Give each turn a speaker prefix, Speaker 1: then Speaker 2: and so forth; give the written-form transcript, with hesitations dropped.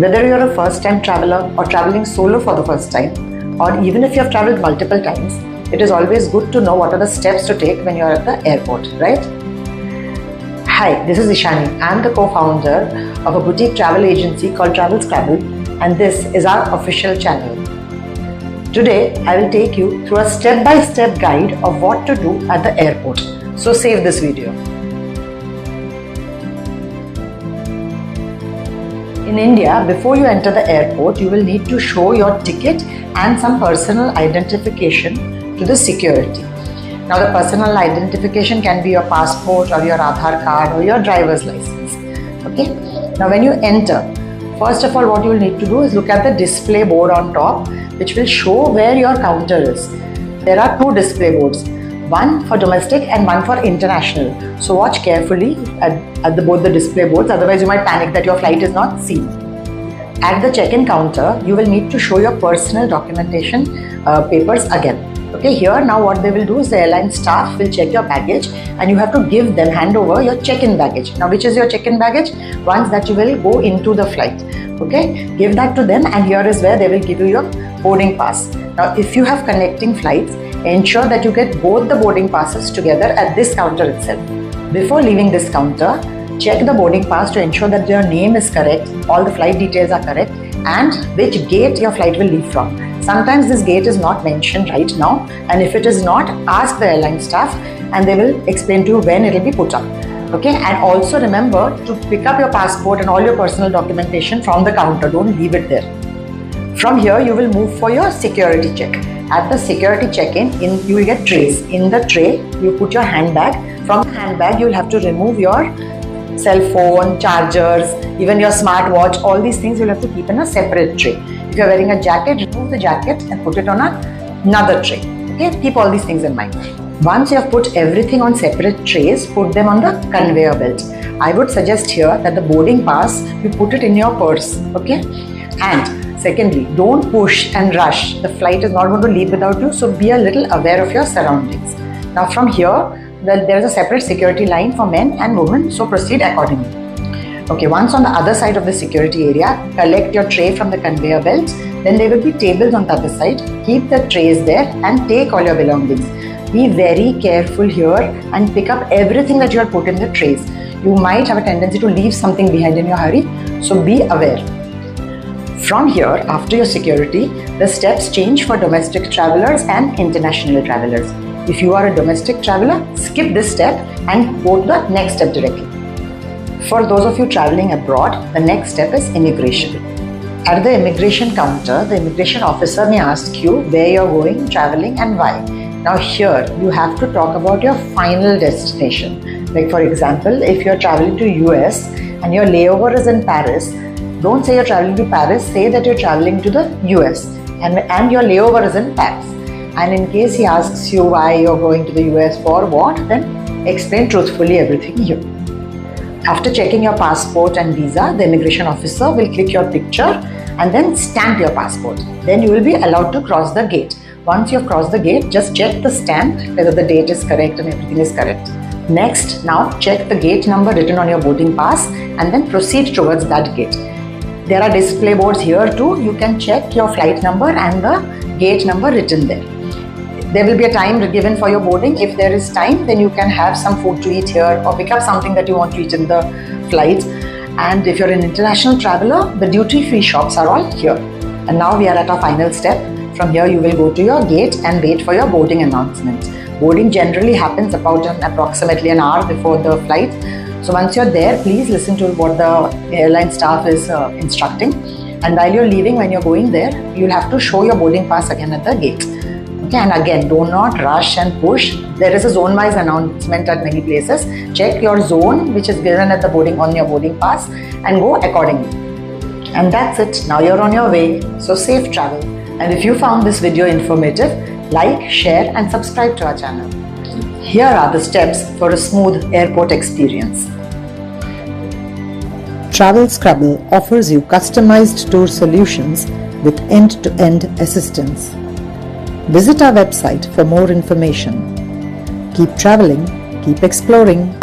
Speaker 1: Whether you're a first-time traveler or traveling solo for the first time, or even if you have traveled multiple times, it is always good to know what are the steps to take when you're at the airport, right? Hi, this is Ishani. I'm the co-founder of a boutique travel agency called Travel Scrabble, and this is our official channel. Today, I will take you through a step-by-step guide of what to do at the airport. So save this video. In India, before you enter the airport, you will need to show your ticket and some personal identification to the security. Now, the personal identification can be your passport or your Aadhaar card or your driver's license. Okay. Now, when you enter, first of all, what you will need to do is look at the display board on top, which will show where your counter is. There are two display boards, one for domestic and one for international. So watch carefully at both the display boards, otherwise you might panic that your flight is not seen. At the check-in counter, you will need to show your personal documentation papers again. Okay, here now what they will do is the airline staff will check your baggage and you have to hand over your check-in baggage. Now, which is your check-in baggage? Ones that you will go into the flight. Okay, give that to them, and here is where they will give you your boarding pass. Now, if you have connecting flights, ensure that you get both the boarding passes together at this counter itself. Before leaving this counter, check the boarding pass to ensure that your name is correct, all the flight details are correct, and which gate your flight will leave from. Sometimes this gate is not mentioned right now, and if it is not, ask the airline staff and they will explain to you when it will be put up. Okay, and also remember to pick up your passport and all your personal documentation from the counter. Don't leave it there. From here, you will move for your security check. At the security check-in, you will get trays. In the tray, you put your handbag. From the handbag, you will have to remove your cell phone, chargers, even your smartwatch. All these things you'll have to keep in a separate tray. If you're wearing a jacket, remove the jacket and put it on another tray. Okay, keep all these things in mind. Once you have put everything on separate trays, put them on the conveyor belt. I would suggest here that the boarding pass, you put it in your purse. Okay, and secondly, don't push and rush. The flight is not going to leave without you, so be a little aware of your surroundings. Now, from here, there is a separate security line for men and women, so proceed accordingly. Okay, once on the other side of the security area, collect your tray from the conveyor belt. Then there will be tables on the other side. Keep the trays there and take all your belongings. Be very careful here and pick up everything that you have put in the trays. You might have a tendency to leave something behind in your hurry, so be aware. From here, after your security, the steps change for domestic travelers and international travelers. If you are a domestic traveler, skip this step and go to the next step directly. For those of you traveling abroad, the next step is immigration. At the immigration counter, the immigration officer may ask you where you're going, traveling, and why. Now here, you have to talk about your final destination. Like for example, if you're traveling to US and your layover is in Paris, don't say you're traveling to Paris, say that you're traveling to the US and your layover is in Paris. And in case he asks you why you're going to the US for what, then explain truthfully everything here. After checking your passport and visa, the immigration officer will click your picture and then stamp your passport. Then you will be allowed to cross the gate. Once you have crossed the gate, just check the stamp whether the date is correct and everything is correct. Next, now check the gate number written on your boarding pass and then proceed towards that gate. There are display boards here too. You can check your flight number and the gate number written there. There will be a time given for your boarding. If there is time, then you can have some food to eat here or pick up something that you want to eat in the flight. And if you're an international traveler, the duty-free shops are all here. And now we are at our final step. From here, you will go to your gate and wait for your boarding announcement. Boarding generally happens about approximately an hour before the flight. So once you're there, please listen to what the airline staff is instructing. And while you're leaving, when you're going there, you'll have to show your boarding pass again at the gate. Okay, and again, do not rush and push. There is a zone-wise announcement at many places. Check your zone, which is given at the on your boarding pass, and go accordingly. And that's it. Now you're on your way. So safe travel. And if you found this video informative, like, share, and subscribe to our channel. Here are the steps for a smooth airport experience. Travel Scrabble offers you customized tour solutions with end-to-end assistance. Visit our website for more information. Keep traveling, keep exploring.